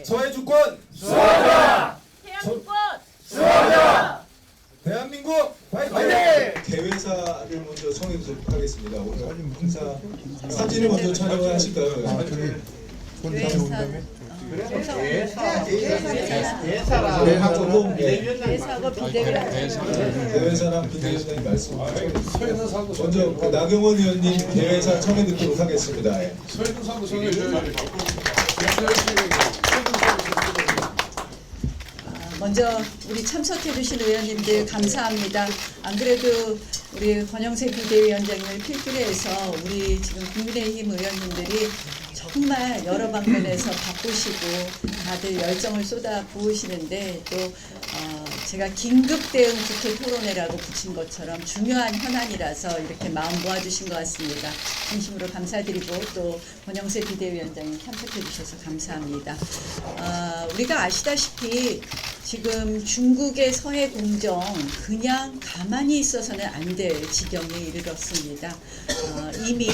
서해 주권 수호자! 해양권 수호자! 대한민국 화이팅! 대회사를 먼저 청해드리도록 하겠습니다. 오늘 행사 사진을 먼저 촬영을 하실까요? 대사하고 비대위원장 대회사랑 비대위원장님 말씀 먼저 그 나경원 의원님 대회사 청해 듣도록 하겠습니다. 예. 먼저 우리 참석해주신 의원님들 감사합니다. 안 그래도 우리 권영세 비대위원장님을 필두로 해서 우리 지금 국민의힘 의원님들이 정말 여러 방면에서 바쁘시고 다들 열정을 쏟아 부으시는데 또 제가 긴급 대응 국회 토론회라고 붙인 것처럼 중요한 현안이라서 이렇게 마음 모아주신 것 같습니다. 진심으로 감사드리고 또 권영세 비대위원장님 참석해 주셔서 감사합니다. 우리가 아시다시피 지금 중국의 서해 공정 그냥 가만히 있어서는 안 될 지경에 이르렀습니다. 이미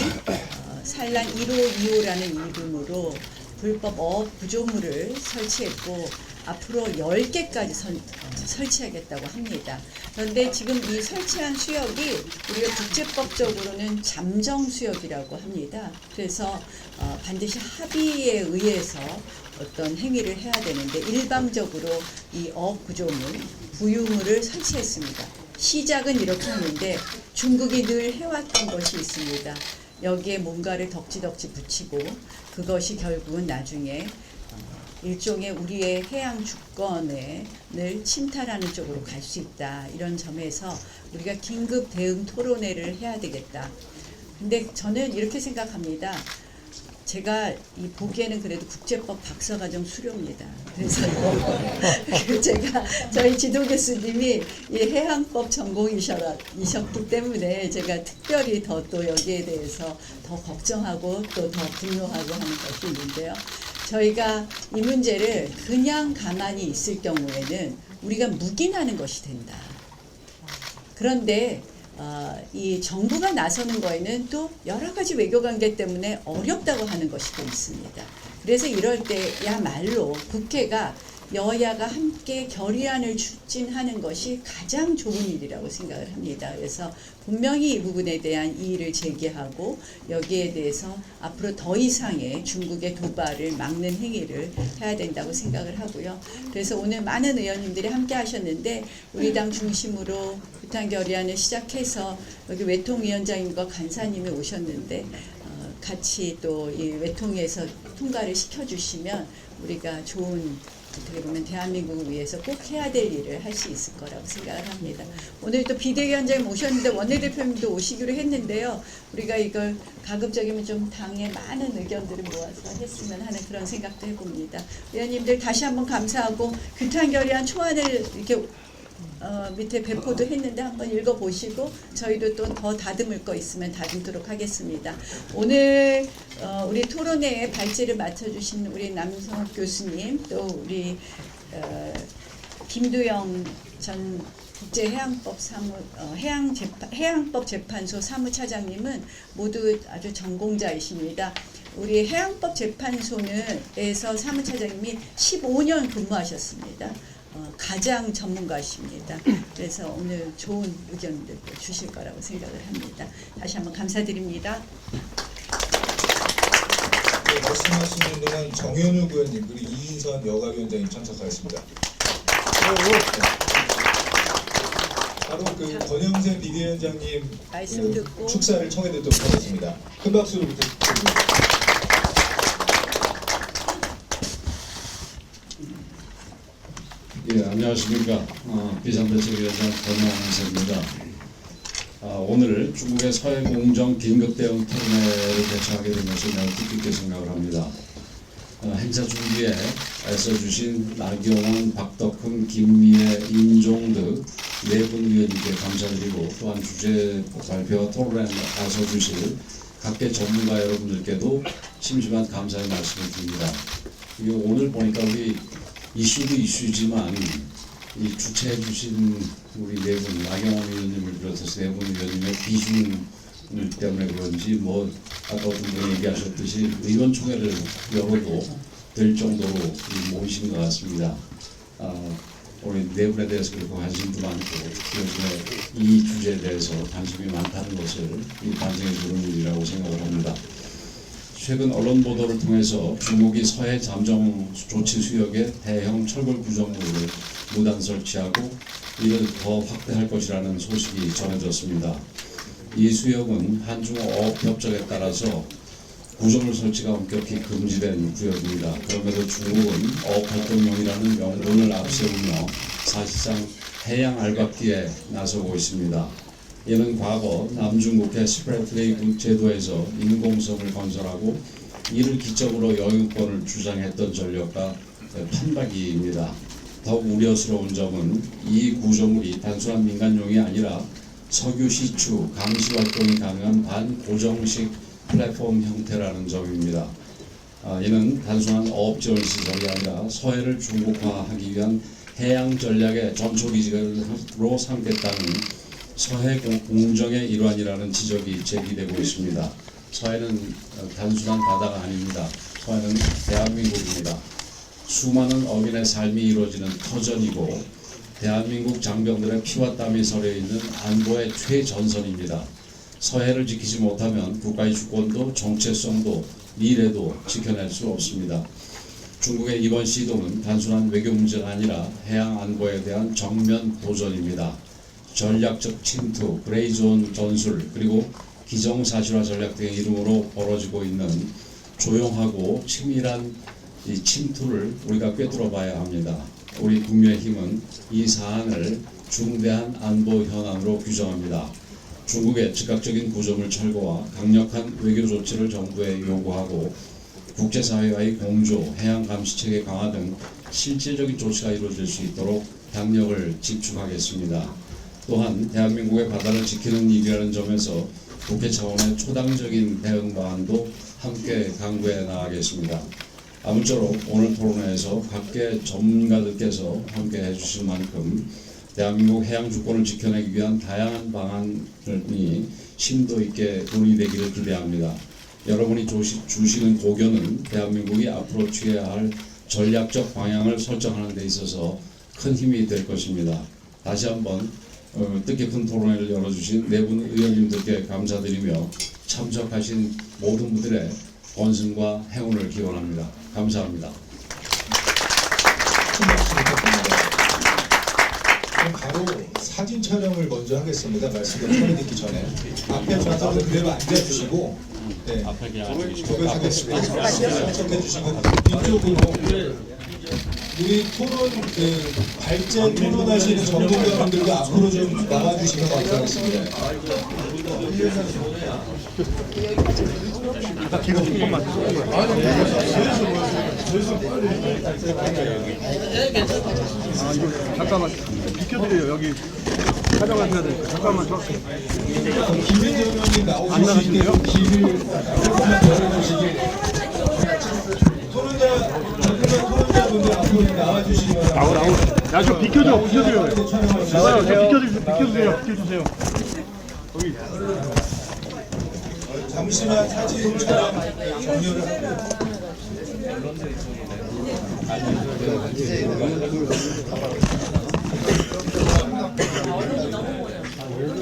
산란 1호, 2호라는 이름으로 불법 어업 구조물을 설치했고 앞으로 10개까지 설치하겠다고 합니다. 그런데 지금 이 설치한 수역이 우리가 국제법적으로는 잠정수역이라고 합니다. 그래서 반드시 합의에 의해서 어떤 행위를 해야 되는데 일방적으로 이 어업 구조물, 부유물을 설치했습니다. 시작은 이렇게 하는데 중국이 늘 해왔던 것이 있습니다. 여기에 뭔가를 덕지덕지 붙이고 그것이 결국은 나중에 일종의 우리의 해양 주권을 침탈하는 쪽으로 갈 수 있다. 이런 점에서 우리가 긴급 대응 토론회를 해야 되겠다. 근데 저는 이렇게 생각합니다. 제가 이 보기에는 그래도 국제법 박사과정 수료입니다. 그래서 제가 저희 지도 교수님이 이 해양법 전공이셨기 때문에 제가 특별히 더 또 여기에 대해서 더 걱정하고 또 더 분노하고 하는 것이 있는데요. 저희가 이 문제를 그냥 가만히 있을 경우에는 우리가 묵인하는 것이 된다. 그런데 이 정부가 나서는 거에는 또 여러 가지 외교관계 때문에 어렵다고 하는 것이 또 있습니다. 그래서 이럴 때야말로 국회가 여야가 함께 결의안을 추진하는 것이 가장 좋은 일이라고 생각을 합니다. 그래서 분명히 이 부분에 대한 이의를 제기하고 여기에 대해서 앞으로 더 이상의 중국의 도발을 막는 행위를 해야 된다고 생각을 하고요. 그래서 오늘 많은 의원님들이 함께 하셨는데 우리 당 중심으로 규탄 결의안을 시작해서 여기 외통위원장님과 간사님이 오셨는데 같이 또 이 외통에서 통과를 시켜주시면 우리가 좋은 어떻게 보면 대한민국을 위해서 꼭 해야 될 일을 할 수 있을 거라고 생각을 합니다. 오늘 또 비대위원장님 오셨는데 원내대표님도 오시기로 했는데요. 우리가 이걸 가급적이면 좀 당의 많은 의견들을 모아서 했으면 하는 그런 생각도 해봅니다. 의원님들 다시 한번 감사하고 규탄 결의안 초안을 이렇게 밑에 배포도 했는데 한번 읽어보시고 저희도 또 더 다듬을 거 있으면 다듬도록 하겠습니다. 오늘 우리 토론회에 발제를 맡아주신 우리 남성욱 교수님 또 우리 김두영 전 해양법 재판소 사무차장님은 모두 아주 전공자이십니다. 우리 해양법 재판소에서 사무차장님이 15년 근무하셨습니다. 가장 전문가십니다. 그래서 오늘 좋은 의견들도 주실 거라고 생각을 합니다. 다시 한번 감사드립니다. 네, 말씀하시는 동안 정현욱 의원님 그리고 이인선 여가위원장님 참석하겠습니다. 바로 그 권영세 비대위원장님 말씀 듣고 축사를 청해 듣도록 하겠습니다. 큰 박수로 부탁드립니다. 예, 안녕하십니까. 비상대책위원장 권영세입니다. 오늘 중국의 서해 공정 긴급 대응 토론회를 개최하게 된 것을 매우 뜻깊게 생각을 합니다. 행사 준비에 애써주신 나경원, 박덕흠, 김미애, 임종득 네 분 위원님께 감사드리고 또한 주제 발표와 토론에 나서주실 각계 전문가 여러분들께도 심심한 감사의 말씀을 드립니다. 이게 오늘 보니까 우리 이슈도 이슈지만 이 주최해 주신 우리 네 분 나경원 의원님을 비롯해서 네 분 의원님의 비중 때문에 그런지 뭐 아까 어떤 분이 얘기하셨듯이 의원총회를 열어도 될 정도로 이 것 같습니다. 우리 내분에 대해서 그렇고 관심도 많고 요즘에 이 주제에 대해서 관심이 많다는 것을 이 반증해 주는 일이라고 생각을 합니다. 최근 언론 보도를 통해서 중국이 서해 잠정 조치 수역에 대형 철골 구조물을 무단 설치하고 이를 더 확대할 것이라는 소식이 전해졌습니다. 이 수역은 한중어 어업 협정에 따라서 구조물 설치가 엄격히 금지된 구역입니다. 그럼에도 중국은 어업활동용이라는 명분을 앞세우며 사실상 해양 알박기에 나서고 있습니다. 이는 과거 남중국해 스프레트레이 제도에서 인공섬을 건설하고 이를 기점으로 영유권을 주장했던 전력과 판박이입니다. 더욱 우려스러운 점은 이 구조물이 단순한 민간용이 아니라 석유 시추, 감시 활동이 가능한 반고정식 플랫폼 형태라는 점입니다. 이는 단순한 어업 지원 시설이 아니라 서해를 중국화하기 위한 해양 전략의 전초기지로 삼겠다는 서해 공정의 일환이라는 지적이 제기되고 있습니다. 서해는 단순한 바다가 아닙니다. 서해는 대한민국입니다. 수많은 어민의 삶이 이루어지는 터전이고 대한민국 장병들의 피와 땀이 서려 있는 안보의 최전선입니다. 서해를 지키지 못하면 국가의 주권도 정체성도 미래도 지켜낼 수 없습니다. 중국의 이번 시도는 단순한 외교 문제가 아니라 해양 안보에 대한 정면 도전입니다. 전략적 침투, 그레이존 전술, 그리고 기정사실화 전략 등의 이름으로 벌어지고 있는 조용하고 치밀한 이 침투를 우리가 꿰뚫어 봐야 합니다. 우리 국민의힘은 이 사안을 중대한 안보 현안으로 규정합니다. 중국의 즉각적인 구조물 철거와 강력한 외교 조치를 정부에 요구하고 국제사회와의 공조, 해양 감시체계 강화 등 실질적인 조치가 이루어질 수 있도록 당력을 집중하겠습니다. 또한 대한민국의 바다를 지키는 일이라는 점에서 국회 차원의 초당적인 대응 방안도 함께 강구해 나가겠습니다. 아무쪼록 오늘 토론회에서 각계 전문가들께서 함께 해주실 만큼 대한민국 해양 주권을 지켜내기 위한 다양한 방안이 심도 있게 논의되기를 기대합니다. 여러분이 주시는 고견은 대한민국이 앞으로 취해야 할 전략적 방향을 설정하는 데 있어서 큰 힘이 될 것입니다. 다시 한번 뜻깊은 토론회를 열어주신 네 분 의원님들께 감사드리며 참석하신 모든 분들의 건승과 행운을 기원합니다. 감사합니다. 그럼 바로 사진 촬영을 먼저 하겠습니다. 말씀을 처음 듣기 전에 앞에 좌석은 그대로 앉아주시고 네. 하겠습니다. 참석해주시고 이쪽으로 우리 토론 발제 토론하시는 전문가분들과 앞으로 좀 나와주시면 감사하겠습니다. 뒤로 조금만. 이거 잠깐만 비켜드려요. 여기 촬영하셔야 되니까 잠깐만 저. 김현정 의원님 나오실 수 있도록 길을 조금만 열어주시길. 토론자분들 앞으로 나와주시기 바랍니다. 야, 좀 비켜줘. 나와요. 비켜주세요. 여기. 잠시만 사진 촬영 종료를 하고요.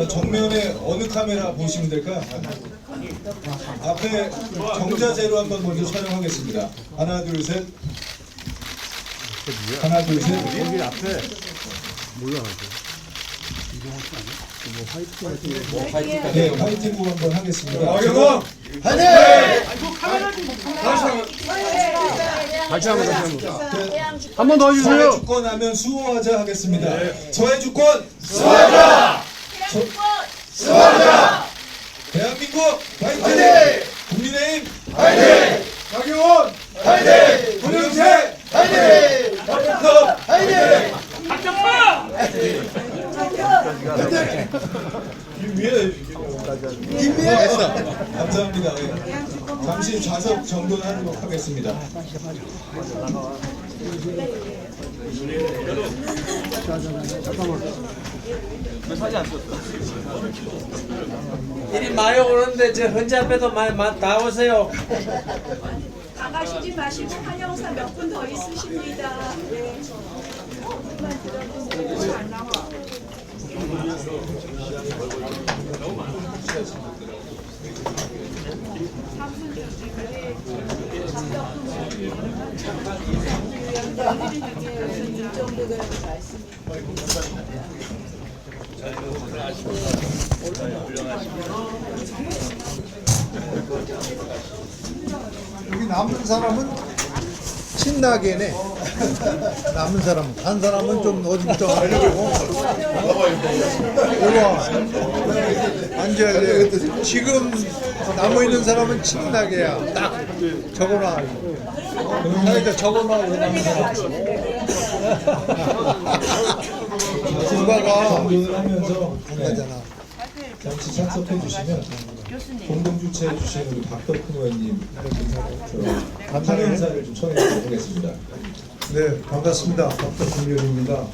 정면에 어느 카메라 보시면 될까요? 앞에 정자세로 한번 먼저 촬영하겠습니다. 하나 둘 셋. 하나 둘 셋. 여기 앞에 몰라. 네, 화이팅곡 한번 하겠습니다. 다시 한번. 한 번 더 서해 해주세요. 주권하면 수호하자 하겠습니다. 서해 주권 수호하자! 수호하자! 대한민국 화이팅! 국민의힘 화이팅! 박용원 화이팅! 권영세 화이팅! 박병섭 화이팅! 박정마! 감사합니다. 네. 잠시 좌석 정돈하도록 하겠습니다. 이리 많이 오는데 저 혼자 빼도 많이 나오세요. 나가시지 마시고 환영사 몇 분 더 있으십니다. 네. 조금만 들어주세요. 안 나와. 이 정도가 말씀이. 여기 남은 사람은 신나게네. 남은 사람은 간 사람은 좀 어중쩡하고. 이거 앉아야 돼. 지금 남아 있는 사람은 신나게야. 딱 적어놔. 사이다 적어놔. 누가가 정돈을 하면서 간다잖아. 잠시 참석해 주시면 공동 주최해 주신 우리 박덕훈 의원님 환영사를 좀 청해 보겠습니다. 네, 반갑습니다. 박덕훈 의원입니다.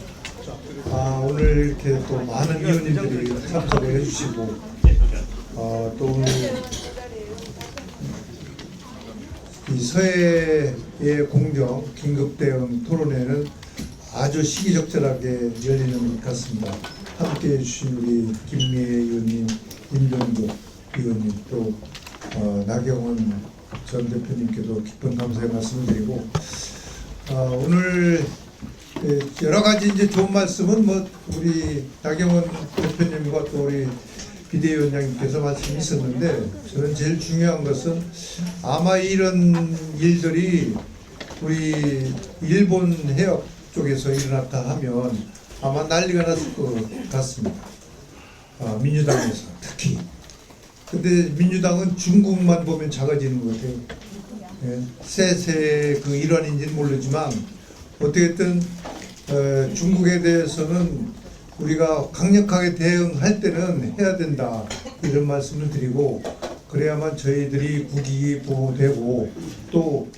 오늘 이렇게 또 많은 의원님들이 참석을 해주시고, 또 오늘 이 서해의 공정 긴급 대응 토론회는 아주 시기적절하게 열리는 것 같습니다. 함께 해주신 우리 김미애 의원님, 임종국 의원님, 또 나경원 전 대표님께도 깊은 감사의 말씀을 드리고, 오늘 여러 가지 이제 좋은 말씀은 뭐 우리 나경원 대표님과 또 우리 비대위원장님께서 말씀이 있었는데, 저는 제일 중요한 것은 아마 이런 일들이 우리 일본 해역 쪽에서 일어났다 하면 아마 난리가 났을 것 같습니다. 민주당에서 특히. 근데 민주당은 중국만 보면 작아지는 것 같아요. 세세 그 일환인지는 모르지만 어떻게든 중국에 대해서는 우리가 강력하게 대응할 때는 해야 된다, 이런 말씀을 드리고, 그래야만 저희들이 국익이 보호되고 또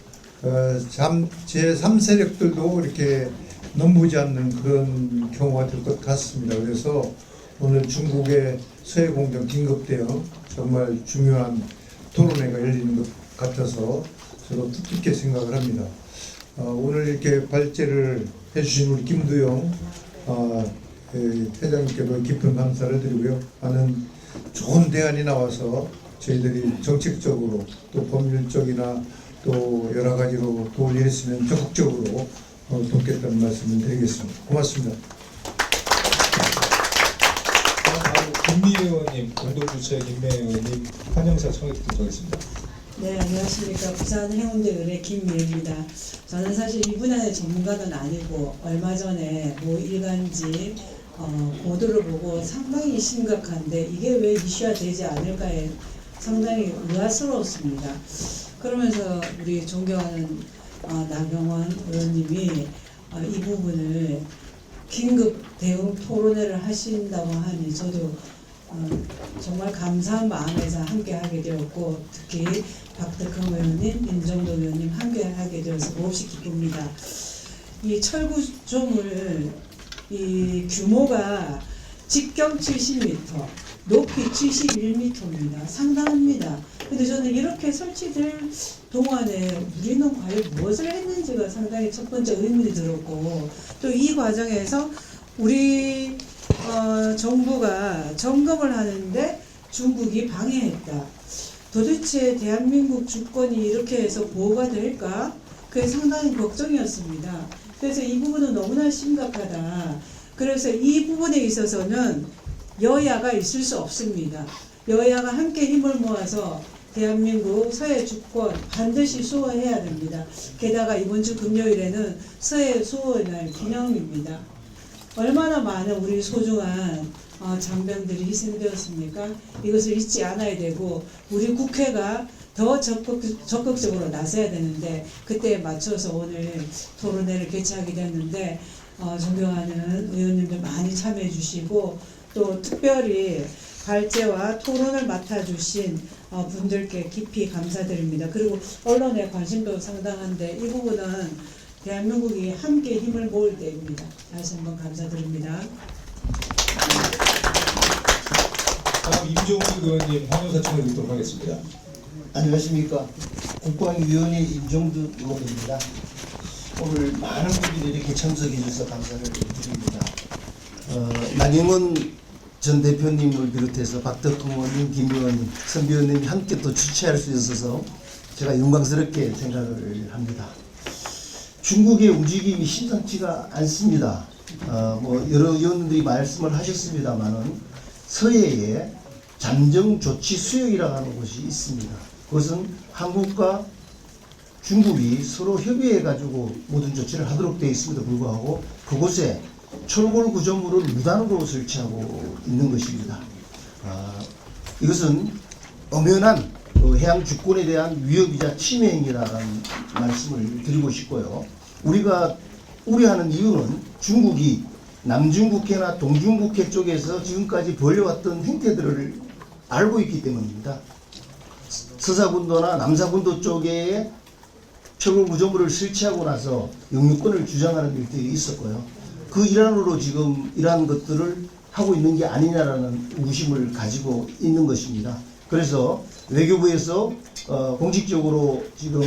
제3세력들도 이렇게 넘보지 않는 그런 경우가 될 것 같습니다. 그래서 오늘 중국의 서해공정 긴급대응 정말 중요한 토론회가 열리는 것 같아서 저도 뜻깊게 생각을 합니다. 오늘 이렇게 발제를 해주신 우리 김두영 회장님께도 깊은 감사를 드리고요. 많은 좋은 대안이 나와서 저희들이 정책적으로 또 법률적이나 또 여러 가지로 도움이 있으면 적극적으로 돕겠다는 말씀을 드리겠습니다. 고맙습니다. 김미애 의원님, 공동 주최 김미애 의원님 환영사 청해 듣도록 하겠습니다. 네, 안녕하십니까. 부산 해운대 의뢰 김미애입니다. 저는 사실 이 분야의 전문가는 아니고 얼마 전에 모 일간지 보도를 보고 상당히 심각한데 이게 왜 이슈화 되지 않을까에 상당히 의아스러웠습니다. 그러면서 우리 존경하는 나경원 의원님이 이 부분을 긴급 대응 토론회를 하신다고 하니 저도 정말 감사한 마음에서 함께 하게 되었고, 특히 박덕흠 의원님, 임종덕 의원님 함께 하게 되어서 몹시 기쁩니다. 이 철구조물 이 규모가 직경 70m, 높이 71m입니다. 상당합니다. 근데 저는 이렇게 설치될 동안에 우리는 과연 무엇을 했는지가 상당히 첫 번째 의문이 들었고, 또 이 과정에서 우리 정부가 점검을 하는데 중국이 방해했다. 도대체 대한민국 주권이 이렇게 해서 보호가 될까? 그게 상당히 걱정이었습니다. 그래서 이 부분은 너무나 심각하다. 그래서 이 부분에 있어서는 여야가 있을 수 없습니다. 여야가 함께 힘을 모아서 대한민국 서해 주권 반드시 수호해야 됩니다. 게다가 이번 주 금요일에는 서해 수호의 날 기념입니다. 얼마나 많은 우리 소중한 장병들이 희생되었습니까? 이것을 잊지 않아야 되고, 우리 국회가 더 적극적으로 나서야 되는데, 그때에 맞춰서 오늘 토론회를 개최하게 됐는데, 존경하는 의원님들 많이 참여해 주시고, 또 특별히 발제와 토론을 맡아주신 분들께 깊이 감사드립니다. 그리고 언론의 관심도 상당한데 이 부분은 대한민국이 함께 힘을 모을 때입니다. 다시 한번 감사드립니다. 다음 임종국 의원님 환영사 청해 듣도록 하겠습니다. 안녕하십니까. 국방위원회 임종두 의원입니다. 오늘 많은 분들이 이렇게 참석해 주셔서 감사를 드립니다. 나경원 전 대표님을 비롯해서 박덕흠 의원님, 김 의원님, 선비 의원님이 함께 또 주최할 수 있어서 제가 영광스럽게 생각을 합니다. 중국의 움직임이 심상치가 않습니다. 뭐 여러 의원들이 말씀을 하셨습니다만은 서해에 잠정 조치 수역이라고 하는 곳이 있습니다. 그것은 한국과 중국이 서로 협의해 가지고 모든 조치를 하도록 되어 있음에도 불구하고 그곳에 철골 구조물을 무단으로 설치하고 있는 것입니다. 이것은 엄연한 해양 주권에 대한 위협이자 침해 행위라는 말씀을 드리고 싶고요. 우리가 우려하는 이유는 중국이 남중국해나 동중국해 쪽에서 지금까지 벌여왔던 행태들을 알고 있기 때문입니다. 서사군도나 남사군도 쪽에 철골 구조물을 설치하고 나서 영유권을 주장하는 일들이 있었고요. 그 일환으로 지금 이러한 것들을 하고 있는 게 아니냐라는 의구심을 가지고 있는 것입니다. 그래서 외교부에서 공식적으로 지금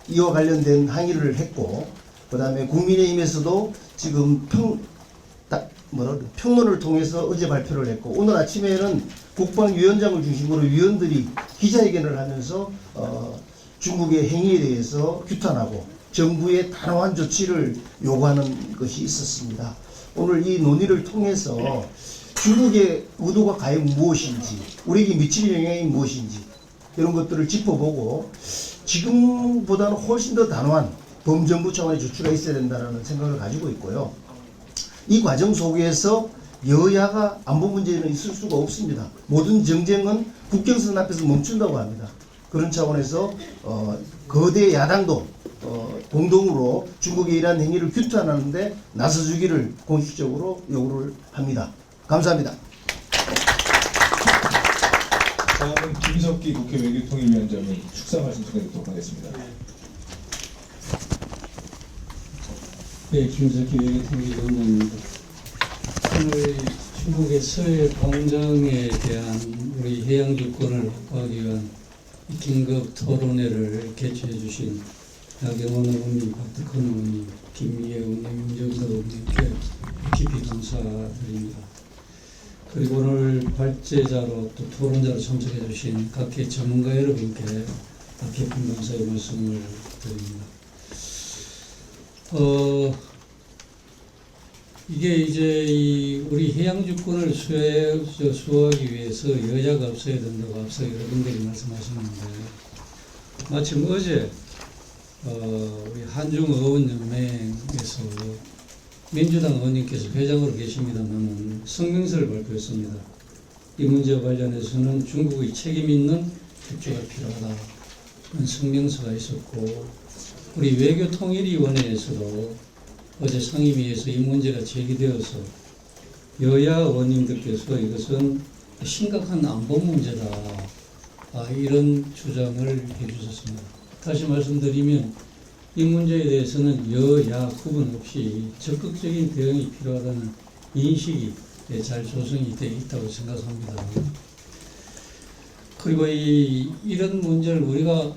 이와 관련된 항의를 했고, 그 다음에 국민의힘에서도 지금 평론을 통해서 어제 발표를 했고, 오늘 아침에는 국방위원장을 중심으로 위원들이 기자회견을 하면서 중국의 행위에 대해서 규탄하고 정부의 단호한 조치를 요구하는 것이 있었습니다. 오늘 이 논의를 통해서 중국의 의도가 과연 무엇인지, 우리에게 미칠 영향이 무엇인지 이런 것들을 짚어보고 지금보다는 훨씬 더 단호한 범정부 차원의 조치가 있어야 된다는 생각을 가지고 있고요. 이 과정 속에서 여야가 안보 문제는 있을 수가 없습니다. 모든 정쟁은 국경선 앞에서 멈춘다고 합니다. 그런 차원에서 거대 야당도 공동으로 중국의 이러한 행위를 규탄하는데 나서주기를 공식적으로 요구를 합니다. 감사합니다. 다음은 김석기 국회 외교통일위원장의 축사 말씀 전해드리도록 하겠습니다. 네, 김석기 외교통일위원장입니다. 오늘 중국의 서해 공정에 대한 우리 해양 주권을 확보하기 위한 긴급 토론회를 개최해 주신 나경원 의원님, 박덕흠 의원님, 김미애 의원님, 임종석 의원님께 깊이 감사드립니다. 그리고 오늘 발제자로 또 토론자로 참석해 주신 각계 전문가 여러분께 깊은 감사의 말씀을 드립니다. 이게 이제 우리 해양 주권을 수호하기 위해서 여야가 없어야 된다고 앞서 여러분들이 말씀하셨는데, 마침 어제 우리 한중의원연맹에서 민주당 의원님께서 회장으로 계십니다만 성명서를 발표했습니다. 이 문제와 관련해서는 중국의 책임 있는 협조가 필요하다는 성명서가 있었고, 우리 외교통일위원회에서도 어제 상임위에서 이 문제가 제기되어서 여야 의원님들께서 이것은 심각한 안보 문제다, 이런 주장을 해주셨습니다. 다시 말씀드리면 이 문제에 대해서는 여야 구분 없이 적극적인 대응이 필요하다는 인식이 잘 조성이 되어 있다고 생각합니다. 그리고 이런 문제를 우리가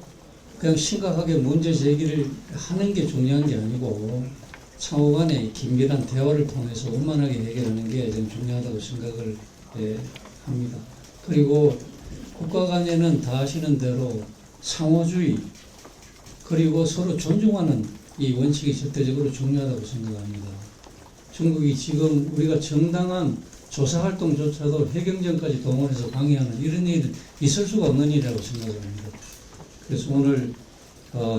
그냥 심각하게 문제 제기를 하는 게 중요한 게 아니고 상호 간의 긴밀한 대화를 통해서 원만하게 해결하는 게 좀 중요하다고 생각을 합니다. 그리고 국가 간에는 다 아시는 대로 상호주의 그리고 서로 존중하는 이 원칙이 절대적으로 중요하다고 생각합니다. 중국이 지금 우리가 정당한 조사활동조차도 해경전까지 동원해서 방해하는 이런 일이 있을 수가 없는 일이라고 생각합니다. 그래서 오늘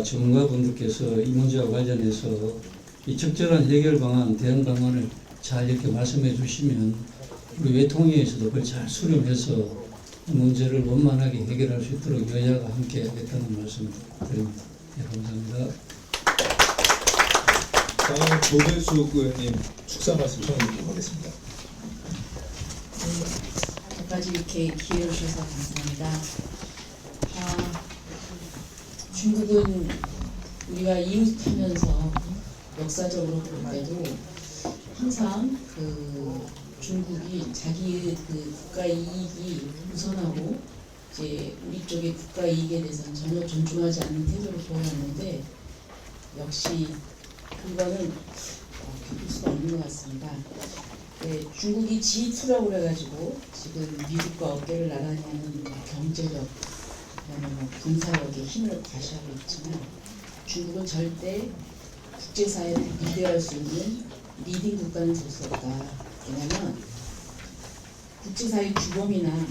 전문가분들께서 이 문제와 관련해서 이 적절한 해결 방안, 대응 방안을 잘 이렇게 말씀해 주시면 우리 외통위에서도 그걸 잘 수렴해서 이 문제를 원만하게 해결할 수 있도록 여야가 함께 하겠다는 말씀 드립니다. 네, 감사합니다. 다음은 조대수 의원님 축사 말씀 전해드리도록 하겠습니다. 여기까지 이렇게 기회를 주셔서 감사합니다. 중국은 우리가 이웃하면서 역사적으로 볼 때도 항상 중국이 자기의 국가 이익이 우선하고 이제 우리 쪽의 국가 이익에 대해서는 전혀 존중하지 않는 태도를 보였는데 역시 그거는 바꿀 수가 없는 것 같습니다. 네, 중국이 G2라고 그래가지고 지금 미국과 어깨를 나란히 하는 경제력, 그다음에 군사력의 힘을 과시하고 있지만 중국은 절대 국제사회를 리드할 수 있는 리딩 국가는 될 수 없다. 왜냐하면 국제사회 규범이나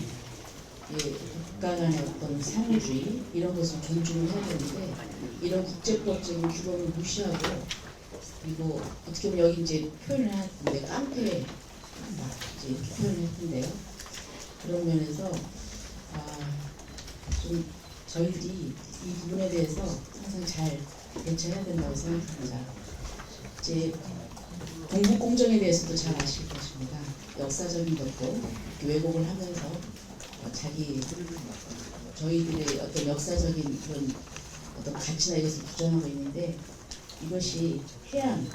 국가 간의 어떤 상호주의 이런 것을 존중을 해야 되는데 이런 국제법적인 규범을 무시하고 그리고 어떻게 보면 여기 이제 표현을 했는데 깡패 이제 이렇게 표현을 했는데요. 그런 면에서 좀 저희들이 이 부분에 대해서 항상 잘 대처해야 된다고 생각합니다. 이제 동북 공정에 대해서도 잘 아실 것입니다. 역사적인 것도 왜곡을 하면서 저희들의 어떤 역사적인 그런 어떤 가치나 이것을 부정하고 있는데 이것이 해안,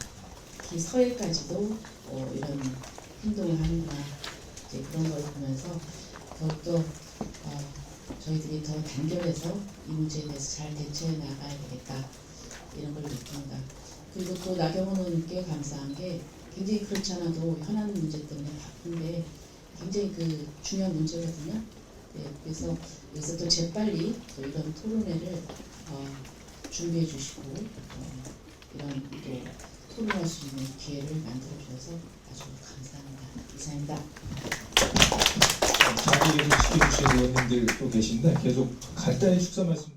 특히 서해까지도 이런 행동을 하는구나 이제 그런 걸 보면서 더욱더 저희들이 더 단결해서 이 문제에 대해서 잘 대처해 나가야 되겠다 이런 걸 느낍니다. 그리고 또 나경원 의원님께 감사한 게 굉장히 그렇지 않아도 현안 문제 때문에 바쁜데 굉장히 그 중요한 문제거든요. 네, 그래서 여기서 또 재빨리 또 이런 토론회를 준비해 주시고 이런 또 토론할 수 있는 기회를 만들어 주셔서 아주 감사합니다. 이상입니다. 자기 계속 시켜주신 의원님들 또 계신데 계속 간단히 축사 말씀.